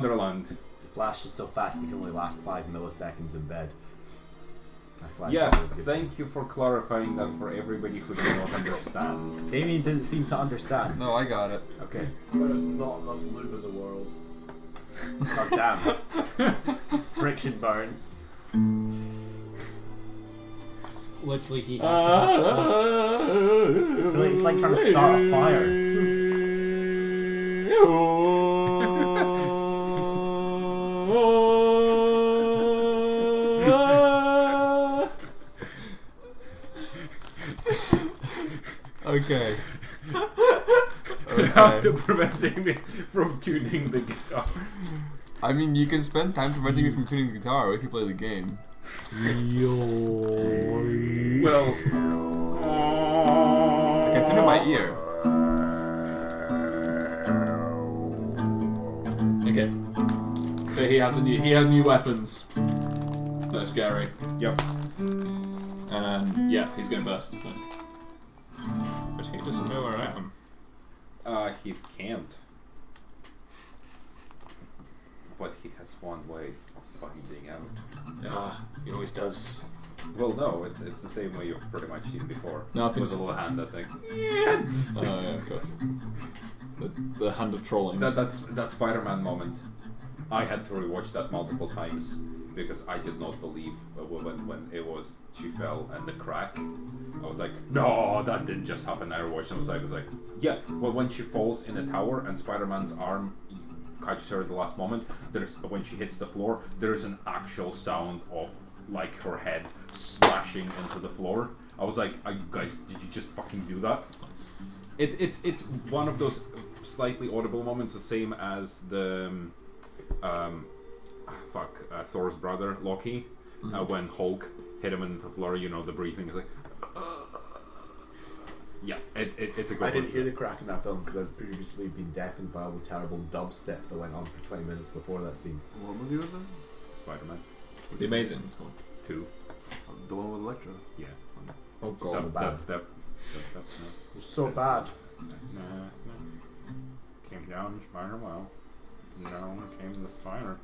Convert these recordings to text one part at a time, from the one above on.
Wonderland. Flash is so fast he can only last 5 milliseconds in bed. That's why. Yes, thank you for clarifying that for everybody who does not understand. Damien didn't seem to understand. No, I got it. Okay. There's not enough lube in the world. Oh damn. Friction burns. Literally, he has to It's like trying to start a fire. Okay. After preventing me from tuning the guitar. I mean, you can spend time preventing me from tuning the guitar, or we can play the game. Well, I can tune in my ear. Okay. So he has new weapons. That are scary. Yep. And yeah, he's going first. So. But he doesn't know where I am. He can't. But he has one way of finding out. He always does. Well, no, it's the same way you've pretty much seen before. No, I've been with a little hand that's like, Oh yeah, of course. The hand of trolling. That's that Spider-Man moment. I had to rewatch that multiple times because I did not believe when it was she fell and the crack. I was like, no, that didn't just happen. I rewatched and I was like, yeah. Well, when she falls in a tower and Spider-Man's arm catches her at the last moment, when she hits the floor, there's an actual sound of like her head smashing into the floor. I was like, you guys, did you just fucking do that? It's one of those slightly audible moments, the same as the Thor's brother Loki, when Hulk hit him into the floor. You know, the breathing is like. Yeah, it's a good one. I didn't hear the crack in that film because I'd previously been deafened by all the terrible dubstep that went on for 20 minutes before that scene. What movie was that? Spider-Man. The Amazing. 2. The one with Electro. Yeah. Oh god. So bad. That step. No. It was so bad. No. Came down Spider well. No, came the Spider.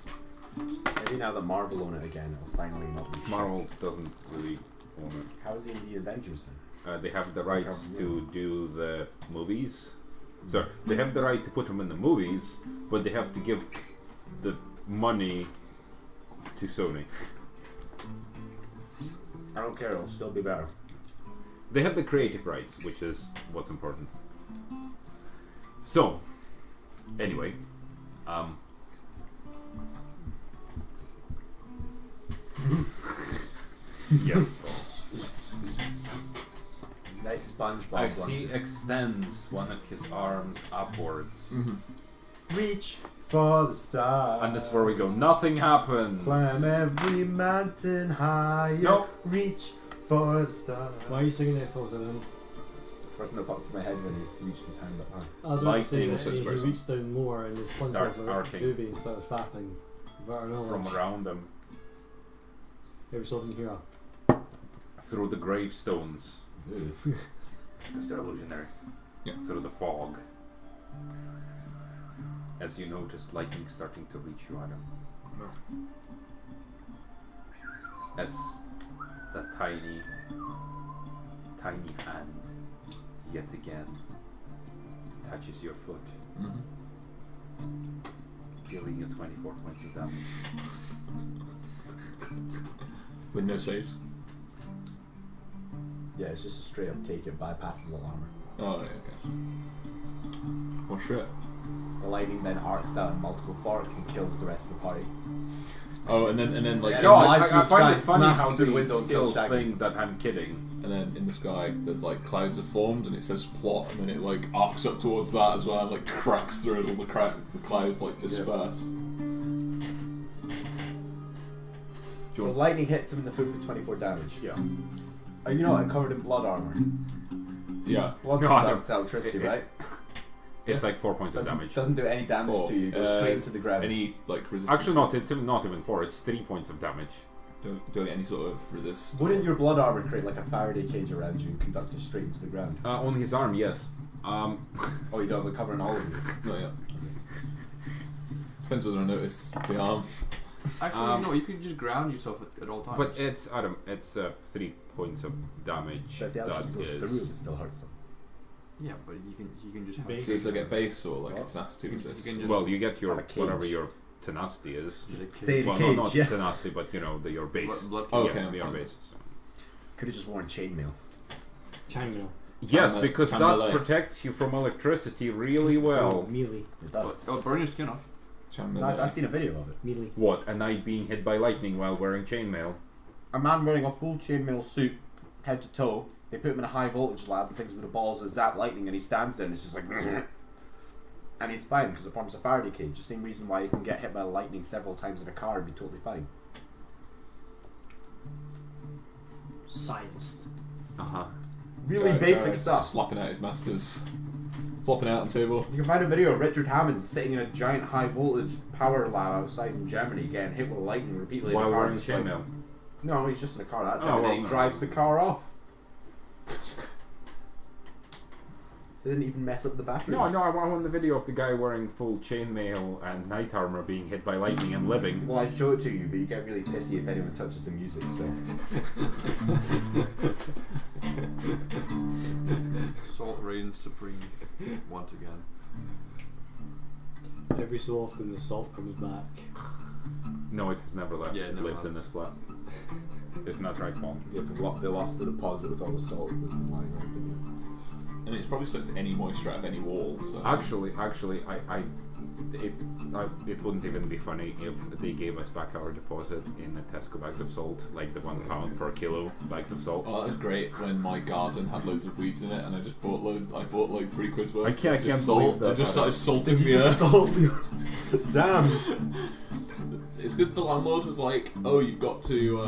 Maybe now that Marvel own it again, it'll finally not be Marvel shit. doesn't really own it. How's he in the Avengers then? They have the right to do the movies. So they have the right to put them in the movies, but they have to give the money to Sony. I don't care, it'll still be better. They have the creative rights, which is what's important. So, anyway, yes. Nice SpongeBob As he extends one of his arms upwards. Reach for the stars. And this is where we go. Nothing happens. Climb every mountain higher. Nope. Reach for the stars. Why are you singing this closer then? First thing that popped to my head when he reached his hand up high. I was about to say Lightning that he also reached down lower and his SpongeBob Starts was like arcing. doobie and started fapping. Without knowledge. From around him. Every so often you hear Through the gravestones. Ooh. Because they're illusionary. Yeah. Through the fog. As you notice lightning starting to reach you, Adam. As that tiny hand yet again touches your foot, dealing you 24 points of damage. With no saves. Yeah, it's just a straight up take, it bypasses all armor. Oh, yeah, okay. Well, shit. The lightning then arcs out in multiple forks and kills the rest of the party. Oh, and then like Yeah, No, flies I through the find sky it and funny smashes how through they the window and still kills Shaggy. think that I'm kidding. and then in the sky there's like clouds have formed and it says plot, and then it like arcs up towards that as well, and like cracks through it, all the clouds like disperse. So lightning hits him in the foot for 24 damage. Yeah. You know what? Covered in blood armor. Yeah. Blood No, conducts electricity, right? It's like 4 points of damage. Doesn't do any damage 4. to you. Goes straight into the ground. Any like resistance? Actually, not. It's not even 4. It's 3 points of damage. Don't any sort of resist. Wouldn't your blood armor create like a Faraday cage around you and conduct you straight into the ground? On his arm, yes. Oh, you don't have it covering all of you. No, yeah. Depends whether I notice the arm. Actually, no, you can just ground yourself at all times. But it's Adam. It's 3 points of damage. But if the electricity goes through, it still hurts them. yeah, but you can just have Base. Do you still get base or like a What? tenacity You resist? can just Well, you get your Have a cage. whatever your tenacity is. Just Stay in Well, a cage, not yeah. tenacity, but you know your base. blood Oh, Yeah, okay, I'm your fine. base. So. Could have just worn chainmail. Chainmail. Yes, Can because can that melee. protects you from electricity really well. Melee. It does. Oh, burn your skin off. I've seen a video of it. Melee. What? A knight being hit by lightning while wearing chainmail? A man wearing a full chainmail suit, head to toe. They put him in a high voltage lab and things with the balls of zap lightning, and he stands there and it's just like, and he's fine because it forms a Faraday cage. The same reason why you can get hit by lightning several times in a car and be totally fine. Silenced. Really basic stuff. Slapping out his masters, flopping out on table. You can find a video of Richard Hammond sitting in a giant high voltage power lab outside in Germany getting hit with lightning repeatedly While in a car. wearing Just like, chainmail. no, he's just in a car that Oh, time and well, then he no. drives the car off. They didn't even mess up the battery. No, I want the video of the guy wearing full chainmail and knight armor being hit by lightning and living. Well, I'd show it to you, but you get really pissy if anyone touches the music, so. Salt reigns supreme once again. Every so often the salt comes back. No, it has never left. Yeah, it it never lives has. in this flat. It's not right, Paul. Yeah, they lost the deposit with all the salt that was lying around. I mean, it's probably sucked any moisture out of any wall. So Actually, it wouldn't even be funny if they gave us back our deposit in a Tesco bag of salt, like the £1 per kilo bags of salt. Oh, that was great when my garden had loads of weeds in it, and I just bought loads. I bought like £3 worth. I can't of just believe salt. that. I just started salting the Yeah. earth. Salt. Damn. It's because the landlord was like, "Oh, you've got to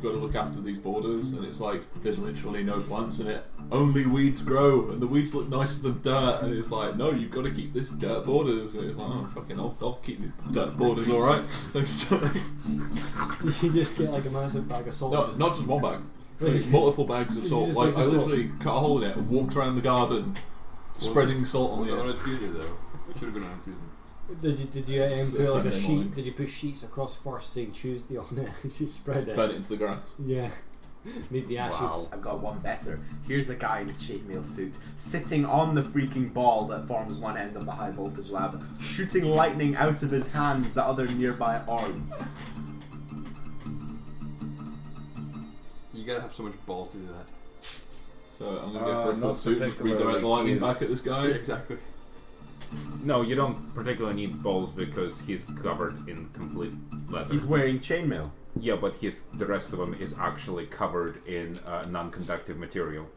look after these borders," and it's like, "There's literally no plants in it. Only weeds grow, and the weeds look nicer than dirt." And it's like, "No, you've got to keep this dirt borders." And it's like, "Oh, fucking, I'll keep the dirt borders, all right." You just get like a massive bag of salt. No, not just one bag. Like, multiple bags of You salt. just, Like, I just go- literally cut a hole in it and walked around the garden, spreading salt on Was the it on a edge. Tuesday though? It should have been on a Tuesday. Did you It's put like a Sunday sheet? morning. Did you put sheets across first saying Tuesday on it? And just spread it. Burn it into the grass. Yeah. Made the ashes. Wow. I've got one better. Here's a guy in a chainmail suit, sitting on the freaking ball that forms one end of the high voltage lab, shooting lightning out of his hands at other nearby orbs. You gotta have so much balls to do that. So I'm gonna go for a full not suit and just redirect the particularly. lightning back Is- at this guy. Exactly. No, you don't particularly need balls because he's covered in complete leather. He's wearing chainmail. Yeah, but the rest of him is actually covered in non-conductive material.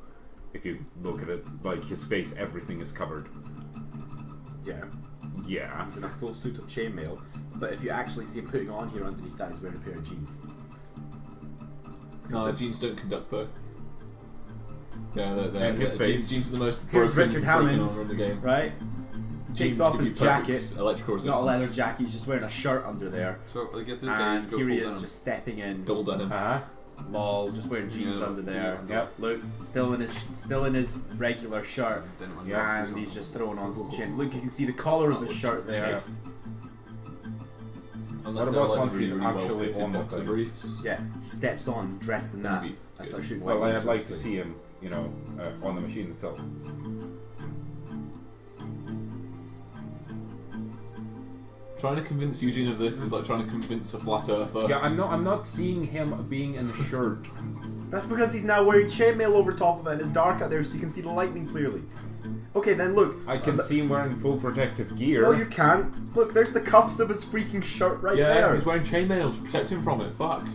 If you look at it, like his face, everything is covered. Yeah. Yeah. He's in a full suit of chainmail, but if you actually see him putting on here underneath that, he's wearing a pair of jeans. No, jeans don't conduct though. Yeah, they're And his face. jeans are the most Here's broken, Richard broken Hammond, armor in the game. Right? Jeans Takes off give you his perfect jacket. electrical It's resistance. not a leather jacket, he's just wearing a shirt under there. So I guess this guy And needs to go here he full is denim. just stepping in. Double denim. Lol, just wearing jeans Yeah, under there. yeah. Yep. Look, still in his regular shirt. Denim under Yeah, there. And he's just throwing on some chin. Look, you can see the collar of his shirt there. Unless What they're about like once really, he's really actually well-fitted on the boxer thing? briefs. Yeah, he steps on dressed in that. Maybe And good. starts shooting Well, lightning I'd like into to his see him, on the machine itself. Trying to convince Eugene of this is like trying to convince a flat earther. Yeah, I'm not seeing him being in a shirt. That's because he's now wearing chainmail over top of it and it's dark out there so you can see the lightning clearly. Okay, then look. I can see him wearing full protective gear. No, you can't. Look, there's the cuffs of his freaking shirt right Yeah, there. he's wearing chainmail to protect him from it. Fuck.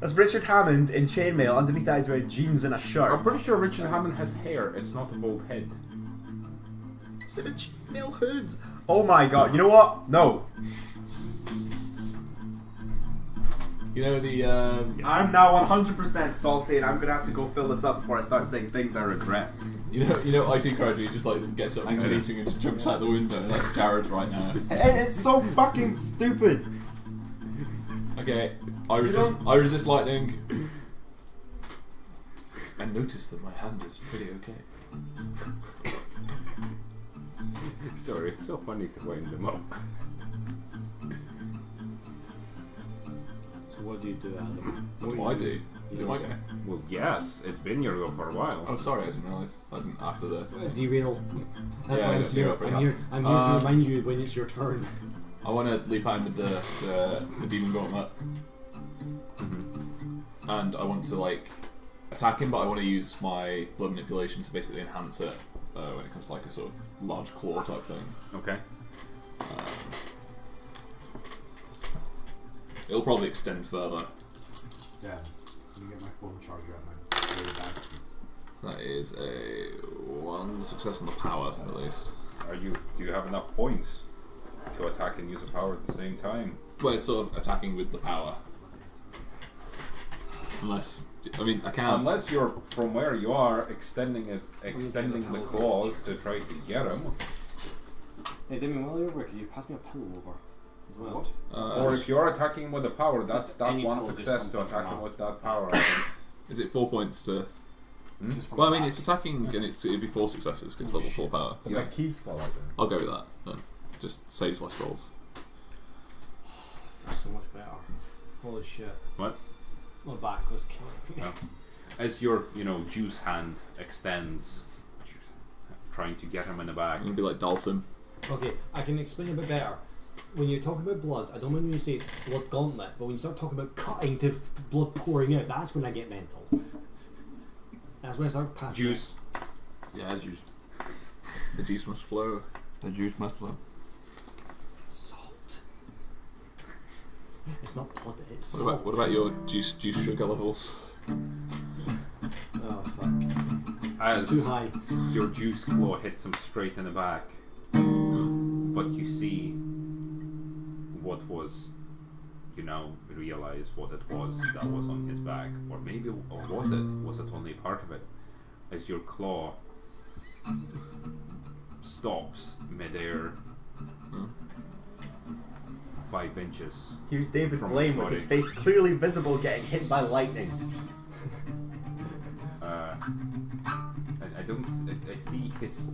That's Richard Hammond in chainmail. Underneath that, he's wearing jeans and a I'm shirt. pretty sure Richard Hammond has hair. It's not a bald head. Is it a chainmail hood? Oh my god, you know what? No. You know the I'm now 100% salty and I'm gonna have to go fill this up before I start saying things I regret. you know IT crowd who just like gets up from a meeting and just jumps out the window. That's Jared right now. It's so fucking stupid. Okay, I resist lightning. And notice that my hand is pretty okay. Sorry, it's so funny to wind them up. So what do you do, Adam? What do I do? Is it my go? Well, yes, it's been your go for a while. Oh, sorry, I didn't realise. I didn't after the. Derail. That's Yeah, why I'm yeah, here. derail, I'm yeah. here. I'm here to remind you when it's your turn. I want to leap out with the demon gauntlet, and I want to like attack him, but I want to use my blood manipulation to basically enhance it when it comes to like a sort of large claw type thing. Okay. It'll probably extend further. Yeah. Let me get my phone charger out my way back. That is a 1 success on the power, at least. Do you have enough points to attack and use a power at the same time? Well, it's sort of attacking with the power. Unless, I mean, I can. Unless you're from where you are extending the claws to try to get him. Hey, Damien, while you're over, could you pass me a pillow over as well? Or if you're attacking with a power, that's Just that any one power, just success to something attack from him that. with that power. I think. Is it 4 points to? It's just from Well, I the mean, back. it's attacking and it'd be 4 successes because it's level 4 power. So So my keys fall out then. I'll go with that. Then. Just saves less rolls. Feels so much better. Holy shit. What? My back was killing me. Oh. As your juice hand extends, trying to get him in the back. I'm gonna be like Dalsim. Okay, I can explain a bit better. When you talk about blood, I don't mind when you say it's blood gauntlet, but when you start talking about cutting to blood pouring out, that's when I get mental. That's when I start passing. Juice. Yeah, juice. The juice must flow. The juice must flow. Salt. It's not blood, it's What salt. about, what about your juice sugar levels? Oh fuck. As Too high. your juice claw hits him straight in the back, but you see what was, realize what it was that was on his back, or maybe, or was it only part of it? As your claw stops midair, 5 inches. Here's David From Blaine his with his body. face clearly visible getting hit by lightning. I see his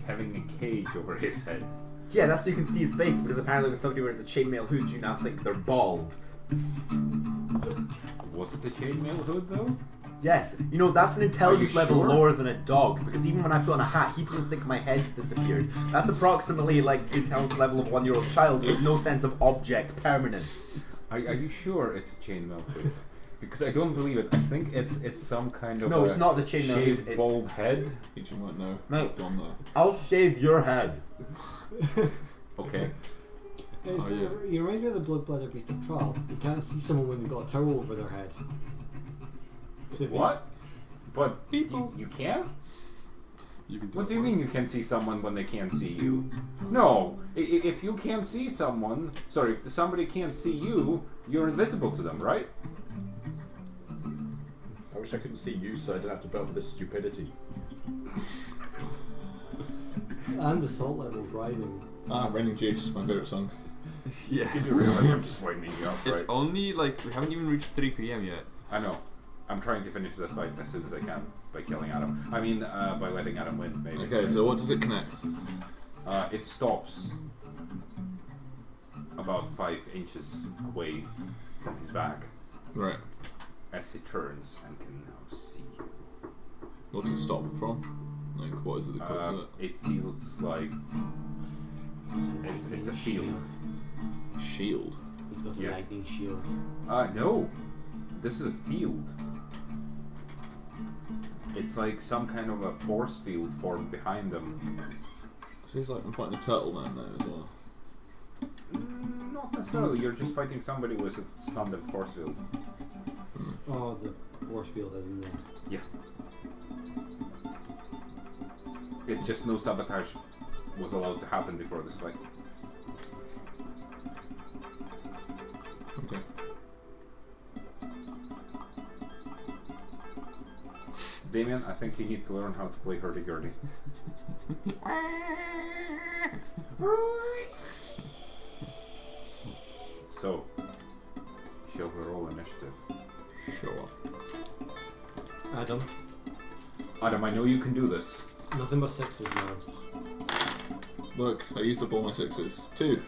having a cage over his head. Yeah, that's so you can see his face, because apparently when somebody wears a chainmail hood, you now think they're bald. Was it a chainmail hood though? Yes, that's an intelligence level sure? lower than a dog, because even when I put on a hat, he doesn't think my head's disappeared. That's approximately like the intelligence level of a 1-year-old child with no sense of object permanence. Are you sure it's a chainmail hood? Because I don't believe it. I think it's some kind of No, it's not the chainmail hood, shaved it's- bald head. Each you might know. No. Gone there. I'll shave your head. Okay. It's, Oh, yeah. You remind me of the blood bladder beast of trial. You can't see someone when they've got a towel over their head. So if you- What? But you can't? You can do What it do you for mean you can see someone when they can't see you? No. If you can't see someone, sorry, if somebody can't see you, you're invisible to them, right? I wish I couldn't see you so I didn't have to put up with this stupidity. And the salt level's rising. Raining Juice, my favourite song. Yeah. Did you realize I'm just winding you up, It's right? only like we haven't even reached 3 p.m. yet. I know. I'm trying to finish this fight as soon as I can by killing Adam. I mean, by letting Adam win, maybe. Okay, so what does it connect? It stops about 5 inches away from his back Right. as he turns and can now see you. What's it stop from? Like, what is it that causes it? It feels like it's a field. Shield. He's got a Yeah. lightning shield. No, this is a field. It's like some kind of a force field formed behind them. So he's like, I'm fighting a turtle man now as well. Not necessarily. You're just fighting somebody with a standard force field. Oh, the force field isn't there. Yeah. It's just no sabotage was allowed to happen before this fight. Okay. Damien, I think you need to learn how to play hurdy-gurdy. So, shall we roll initiative? Sure. Adam, Adam, I know you can do this. nothing but 6s now. Look, I used up all my 6s. 2.